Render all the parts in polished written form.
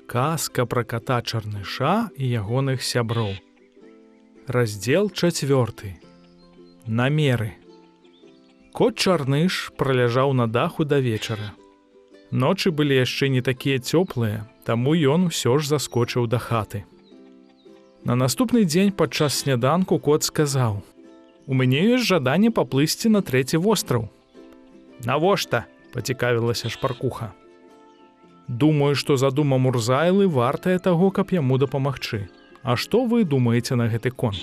Казка пра ката Чарныша і ягоных сяброў. Раздзел 4. Намеры. Кот Чарныш праляжаў на даху да вечара. Ночы былі яшчэ не такія цёплыя, таму ён усё ж заскочыў да хаты. На наступны дзень падчас сняданку кот сказаў: «У мяне ёсць жаданне паплысці на 3-й востраў». «Навошта?» – пацікавілася шпаркуха. «Думаю, што задума Мурзайлы вартая таго, каб яму дапамагчы. А што вы думаеце на гэты конт?»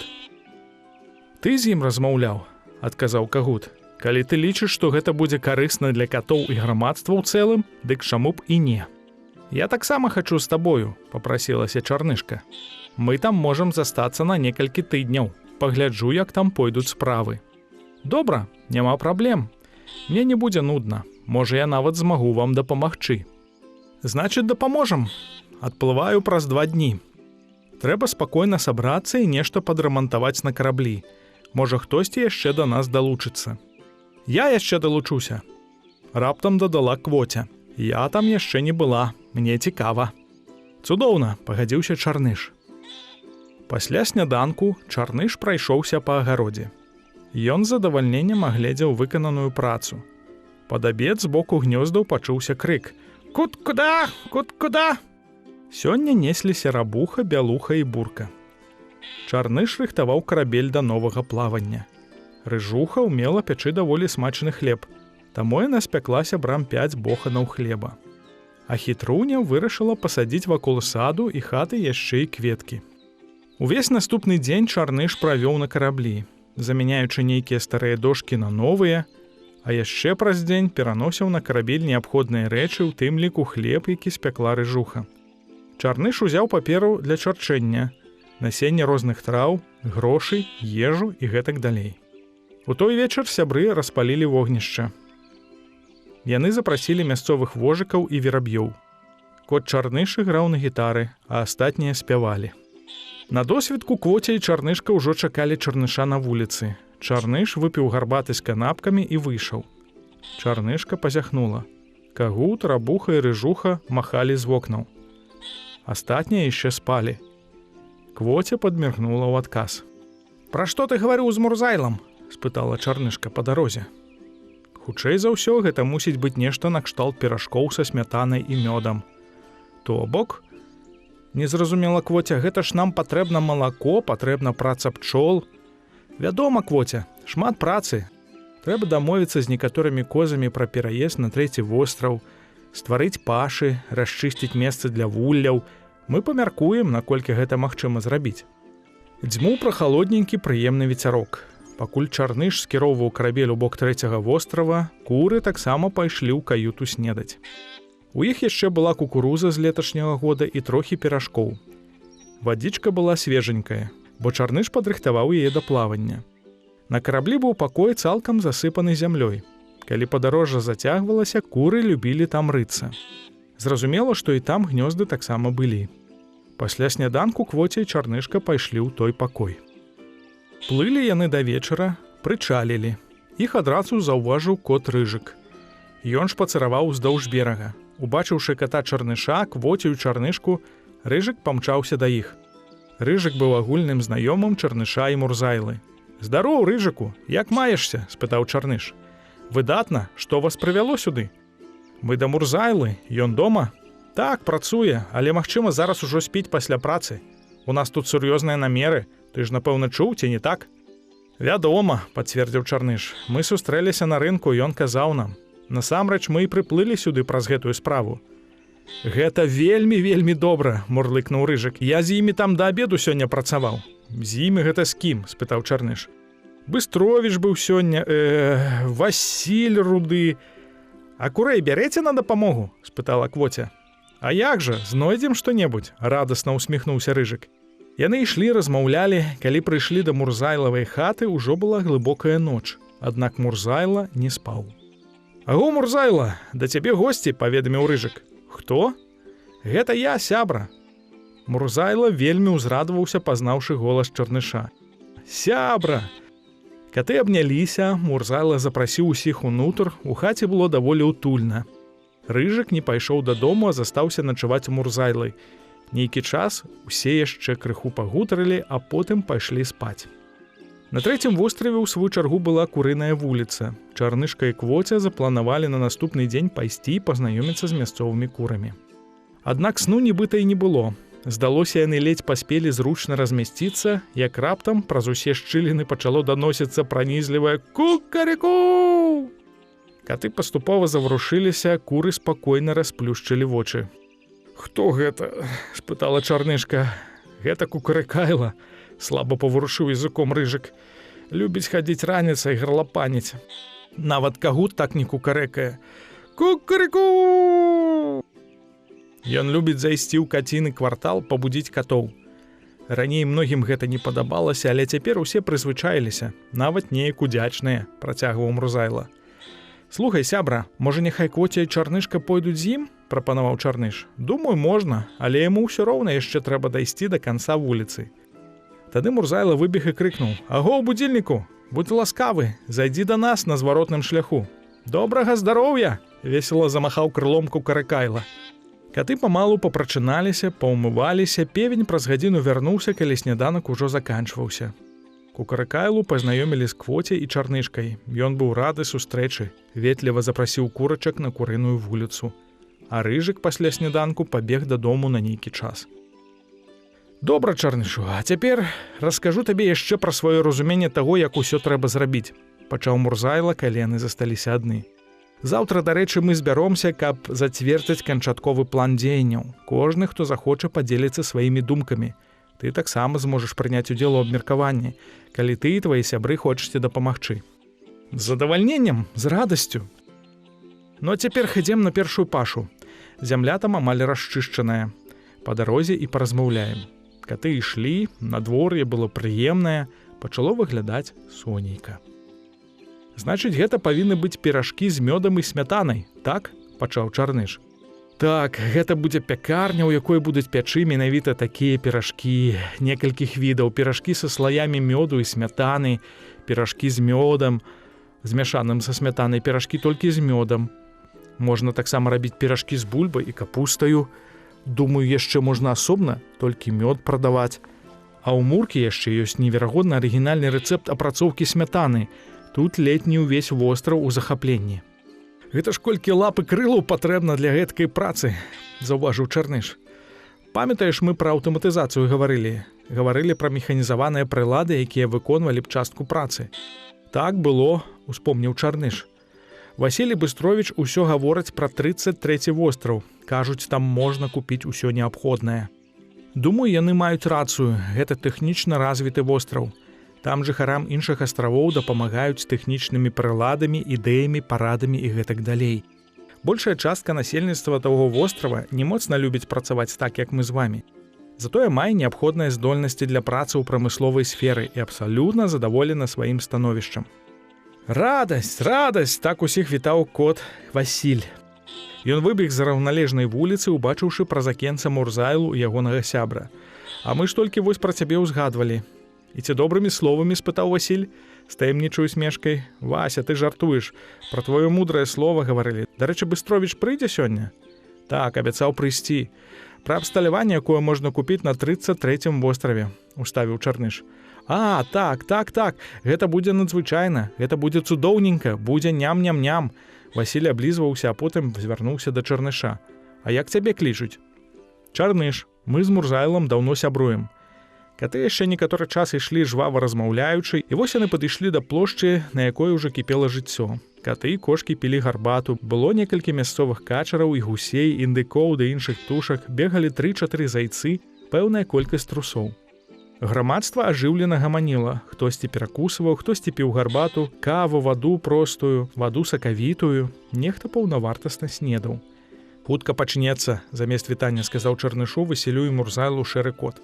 «Ты з ім размаўляў», – адказаў Кагут. «Калі ты лічыш, што гэта будзе карысна для катоў і грамадства ў цэлым, дык чаму б і не?» «Я таксама хачу з табою», – папрасілася Чарнышка. «Мы там можам застацца на некалькі тыдняў. Пагляджу, як там пойдуць справы». «Добра, няма праблем. Мне не будзе нудна. Можа, я нават змагу вам дапамагчы». «Значыць, дапаможам. Адплываю праз 2 дні. Трэба спакойна сабрацца і нешта падрамантаваць на караблі. Можа, хтосьці яшчэ да нас далучыцца». «Я яшчэ далучуся», – раптам дадала Квоця. «Я там яшчэ не была. Мне цікава». «Цудоўна», – пагадзіўся Чарныш. Пасля сняданку Чарныш прайшоўся па агародзе. Ён з задавальненнем агледзеў выкананую працу. Пад абед з боку гнёздаў пачуўся крык: «Кут-куда! Кут-куда!» Сёння несліся рабуха, бялуха і бурка. Чарныш рыхтаваў карабель да новага плавання. Рыжуха ўмела пячы даволі смачны хлеб, таму яна спякла сябрам 5 боханаў хлеба. А хітруня вырашыла пасадзіць вакол саду і хаты яшчэ і кветкі. Увесь наступны дзень Чарныш правёў на караблі, замяняючы нейкія старыя дошкі на новыя, а яшчэ праз дзень пераносіў на карабель неабходныя рэчы, у тым ліку хлеб, які спякла рыжуха. Чарныш узяў паперу для чарчэння, насенне розных траў, грошы, ежу і гэтак далей. У той вечар сябры распалілі вогнішча. Яны запрасілі мясцовых вожыкаў і вераб'ёў. Кот Чарныш іграў на гітары, а астатнія спявалі. На досведку Квоця і Чарнышка ўжо чакалі Чарныша на вуліцы. Чарныш выпіў гарбаты з канапкамі і выйшаў. Чарнышка пазяхнула. Кагут, рабуха і рыжуха махалі з вокнаў. Астатнія яшчэ спалі. Квоця падміргнула ў адказ. «Пра што ты гаварыў з Мурзайлам?» – спытала Чарнышка па дарозе. «Хутчэй за ўсё, гэта мусіць быць нешта накшталт піражкоў са смятанай і мёдам». «То бок?» – не зразумела Квоця, «гэта ж нам патрэбна малако, патрэбна праца пчол». «Вядома, Квоця, шмат працы. Трэба дамовіцца з некаторымі козамі пра пераезд на 3-й востраў, стварыць пашы, расчысціць месцы для вулляў. Мы памяркуем, наколькі гэта магчыма зрабіць». Дзьмуў прахалодненькі прыемны вецярок. Пакуль Чарныш скіроўваў карабель у бок 3-го вострава, куры таксама пайшлі ў каюту снедаць. У іх яшчэ была кукуруза з леташняга года і трохі піражкоў. Вадзічка была свеженькая, бо Чарныш падрыхтаваў яе да плавання. На караблі быў пакой цалкам засыпаны зямлёй. Калі падарожжа зацягвалася, куры любілі там рыцца. Зразумела, што і там гнёзды таксама былі. Пасля сняданку Квоця і Чарнышка пайшлі ў той пакой. Плылі яны да вечара, прычалілі. Іх адразу заўважыў кот Рыжык. Ён шпацыраваў уздоўж берага. Убачыўшы ката Чарныша, Квоцю і Чарнышку, Рыжык памчаўся да іх. Рыжык быў агульным знаёмым Чарныша і Мурзайлы. «Здароў, Рыжыку, як маешся?» – спытаў Чарныш. «Выдатна, што вас прывяло сюды?» «Мы да Мурзайлы, ён дома?» «Так, працуе, але, магчыма, зараз ужо спіць пасля працы. У нас тут сур'ёзныя намеры. Ты ж, напэўна, чуў, ці не так?» «Вядома», – пацвердзіў Чарныш. «Мы сустрэліся на рынку, ён казаў нам. Насамрэч, мы і прыплылі сюды праз гэтую справу». «Гэта вельмі добра», – мурлыкнуў Рыжык. «Я з імі там да абеду сёння працаваў». «З імі гэта з кім?» – спытаў Чарныш. «Быстровіч быў сёння, Васіль Руды». «А курэй бярэце на дапамогу?» – спытала Квоця. «А як жа, знойдзем што-небудзь?» – радасна усміхнуўся Рыжык. Яны ішлі, размаўлялі, калі прыйшлі да Мурзайлавай хаты, ужо была глыбокая ноч, аднак Мурзайла не спаў. «Аго, Мурзайла, да цябе госці», – паведаміў Рыжык. «Хто?» «Гэта я, сябра». Мурзайла вельмі ўзрадаваўся, пазнаўшы голас Чарныша. «Сябра!» Каты абняліся, Мурзайла запрасіў усіх унутр, у хаце было даволі ўтульна. Рыжык не пайшоў дадому, а застаўся начаваць у Мурзайлы. Нейкі час усе яшчэ крыху пагутарылі, а потым пайшлі спаць. На трэцім востраве ў сваю чаргу была курыная вуліца. Чарнышка і Квоця запланавалі на наступны дзень пайсці і пазнаёміцца з мясцовымі курамі. Аднак сну нібыта і не было. Здалося, яны ледзь паспелі зручна размясціцца, як раптам праз усе шчыліны пачало даносіцца пранізлівае «Кукарыку!». Каты паступова заварушыліся, куры спакойна расплюшчылі вочы. «Хто гэта?» – спытала Чарнышка. «Гэта Кукарыкайла», – слаба паварушыў языком Рыжык. «Любіць хадзіць раніцай, гарлапаніць. Нават кагут так не кукарэкае. Кукарыку!» Ён любіць зайсці ў каціны квартал, пабудзіць катоў. Раней многім гэта не падабалася, але цяпер усе прызвычаіліся, нават неяк удзячныя, працягваў Мурзайла. «Слухай, сябра, можа, няхай Квоця і Чарнышка пойдуць з ім?» – прапанаваў Чарныш. «Думаю, можна, але яму ўсё роўна яшчэ трэба дайсці да канца вуліцы». Тады Мурзайла выбег і крыкнуў: «Аго, будзільніку, будь ласкавы, зайдзі да нас на зваротным шляху». «Добрага здароўя!» – весела замахаў крылом Кукарыкайла. Каты памалу папрачыналіся, паўмываліся, певень праз гадзіну вярнуўся, калі сняданак ужо заканчваўся. Кукарыкайлу пазнаёмілі з Квоцяй і Чарнышкай. Ён быў рады сустрэчы, ветліва запрасіў курачак на курыную вуліцу. А Рыжык пасля сняданку пабег дадому на нейкі час. «Добра, Чарнышу, а цяпер раскажу табе яшчэ пра сваё разуменне таго, як усё трэба зрабіць», – пачаў Мурзайла, калі яны засталіся адны. «Заўтра, дарэчы, мы збяромся, каб зацвердзіць канчатковы план дзеянняў. Кожны, хто захоча падзеліцца сваімі думкамі. Ты таксама зможаш прыняць удзел у абмеркаванні, калі ты і твае сябры хочаце дапамагчы». «З задавальненнем, з радасцю». «Ну а цяпер хадзем на першую пашу. Зямля там амаль расчышчаная. Па дарозе і паразмаўляем». Каты ішлі, надвор'е было прыемнае, пачало выглядаць сонейка. «Значыць, гэта павінны быць піражкі з мёдам і смятанай, так?» – пачаў Чарныш. «Так, гэта будзе пякарня, у якой будуць пячы менавіта такія піражкі, некалькіх відаў, піражкі са слаямі мёду і смятаны, піражкі з мёдам, змяшаным са смятанай, піражкі толькі з мёдам. Можна таксама рабіць піражкі з бульбай і капустаю. Думаю, яшчэ можна асобна толькі мёд прадаваць. А ў Муркі яшчэ ёсць неверагодна арыгінальны рэцэпт апрацоўкі смятаны. Тут летні ўвесь востраў у захапленні». «Гэта ж колькі лап і крылаў патрэбна для гэткай працы», – заўважыў Чарныш. «Памятаеш, мы пра аўтаматызацыю гаварылі. Гаварылі пра механізаваныя прылады, якія выконвалі б частку працы». «Так было», – успомніў Чарныш. «Васілій Быстровіч усё гавораць пра 33-й востраў. Кажуць, там можна купіць усё неабходнае. Думаю, яны маюць рацыю, гэта тэхнічна развіты востраў. Там жыхарам іншых астравоў дапамагаюць тэхнічнымі прыладамі, ідэямі, парадамі і гэтак далей. Большая частка насельніцтва таго вострава не моцна любіць працаваць так, як мы з вамі. Затое мае неабходныя здольнасці для працы ў прамысловай сферы і абсалютна задаволена сваім становішчам». «Радасць, радасць!» – так усіх вітаў кот Васіль. Ён выбег з раўналежнай вуліцы, убачыўшы праз акенца Мурзайлу і ягонага сябра. «А мы ж толькі вось пра цябе ўзгадвалі». «І ці добрымі словамі?» – спытаў Васіль з таемнічай усмешкай. «Вася, ты жартуеш. Пра твоё мудрае слова гаварылі. Дарэчы, Быстровіч прыйдзе сёння?» «Так, абяцаў прыйсці. Пра абсталяванне, якое можна купіць на 33-м востраве», – уставіў Чарныш. «А, так. Гэта будзе надзвычайна. Гэта будзе цудоўненька. Будзе ням-ням-ням». Васіль аблізваўся, а потым звярнуўся да Чарныша. «А як цябе клічуць?» «Чарныш. Мы з Мурзайлам даўно сябруем». Каты яшчэ некаторы час ішлі жвава размаўляючы, і вось яны падышлі да плошчы, на якой ужо кіпела жыццё. Каты і кошкі пілі гарбату, было некалькі мясцовых качараў і гусей, індыкоў ды іншых птушак, бегалі 3-4 зайцы, пэўная колькасць трусоў. Грамадства ажыўлена гаманіла, хтосьці перакусваў, хтосьці піў гарбату, каву, ваду простую, ваду сакавітую, нехта паўнавартасна снедаў. «Хутка пачнецца», – замест вітання сказаў Чарнышу Васілю і Мурзайлу шэры кот.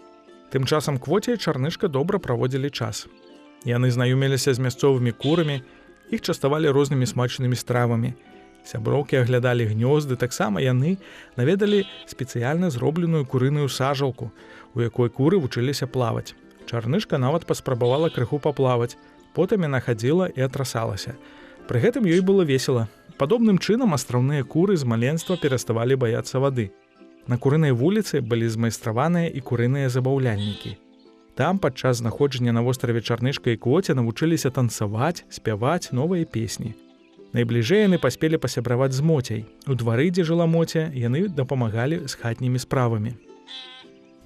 Тым часам Квоця і Чарнышка добра праводзілі час. Яны знаёміліся з мясцовымі курамі, іх частавалі рознымі смачнымі стравамі. Сяброўкі аглядалі гнёзды, таксама яны наведалі спецыяльна зробленую курыную сажалку, у якой куры вучыліся плаваць. Чарнышка нават паспрабавала крыху паплаваць, потым яна хадзіла і атрасалася. Пры гэтым ёй было весела. Падобным чынам астраўныя куры з маленства пераставалі баяцца вады. На курынай вуліцы былі змайстраваныя і курыныя забаўляльнікі. Там падчас знаходжання на востраве Чарнышка і Квоця навучыліся танцаваць, спяваць новыя песні. Найбліжэй яны паспелі пасябраваць з Моцяй. У двары, дзе жыла Моця, яны дапамагалі з хатнімі справамі.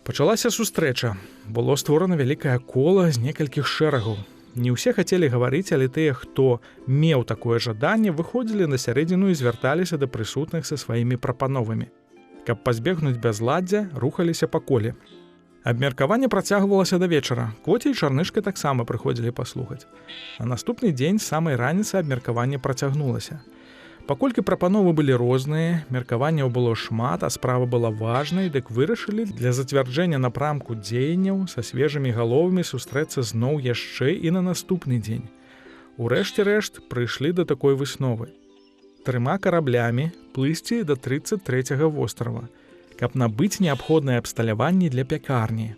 Пачалася сустрэча. Было створана вялікае кола з некалькіх шэрагаў. Не ўсе хацелі гаварыць, але тыя, хто меў такое жаданне, выходзілі на сярэдзіну і звярталіся да прысутных са сваімі прапановамі. Каб пазбегнуць бязладдзя, рухаліся па коле. Абмеркаванне працягвалася да вечара. Квоця і Чарнышка таксама прыходзілі паслухаць. На наступны дзень з самай раніцы абмеркаванне працягнулася. Паколькі прапановы былі розныя, меркаванняў было шмат, а справа была важнай, дык вырашылі для зацвярджэння напрамку дзеянняў са свежымі галовамі сустрэцца зноў яшчэ і на наступны дзень. Урэшце рэшт прыйшлі да такой высновы. 3 караблямі плысці да 33-го вострава, каб набыць неабходнае абсталяванне для пякарні.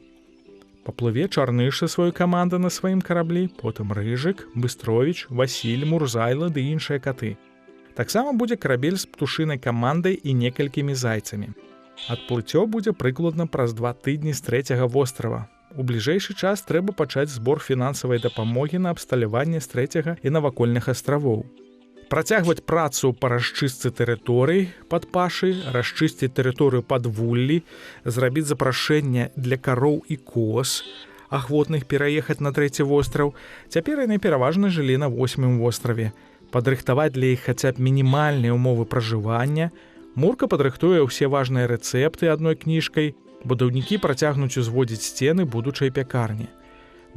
Паплыве Чарныш са сваёй камандай на сваім караблі, потым Рыжык, Быстровіч, Васіль, Мурзайла ды іншыя каты. Таксама будзе карабель з птушынай камандай і некалькімі зайцамі. Адплыццё будзе прыкладна праз 2 тыдні з 3-го вострава. У бліжэйшы час трэба пачаць збор фінансавай дапамогі на абсталяванне з 3-го і навакольных астравоў. Працягваць працу па расчыстцы тэрыторый пад пашай, расчысціць тэрыторыю пад вуллі, зрабіць запрашэнне для кароў і коз, ахвотных пераехаць на 3-й востраў. Цяпер яны пераважна жылі на 8-м востраве. Падрыхтаваць для іх хаця б мінімальныя ўмовы пражывання. Мурка падрыхтуе ўсе важныя рэцэпты адной кніжкай. Будаўнікі працягнуць узводзіць сцены будучай пякарні.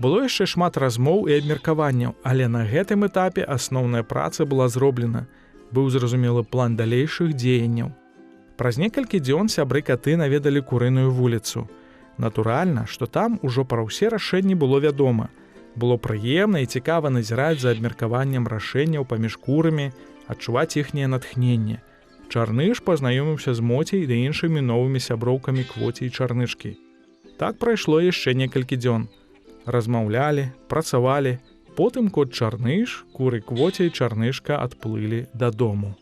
Было яшчэ шмат размоў і абмеркаванняў, але на гэтым этапе асноўная праца была зроблена. Быў зразумелы план далейшых дзеянняў. Праз некалькі дзён сябры-каты наведалі курыную вуліцу. Натуральна, што там ужо пра ўсе рашэнні было вядома. Было прыемна і цікава назіраць за абмеркаваннем рашэнняў паміж курамі, адчуваць іхняе натхненне. Чарныш пазнаёміўся з Моцяй ды іншымі новымі сяброўкамі Квоці і Чарнышкі. Так прайшло яшчэ некалькі дзён. Размаўлялі, працавалі, потым кот Чарныш, куры Квоця і Чарнышка адплылі дадому.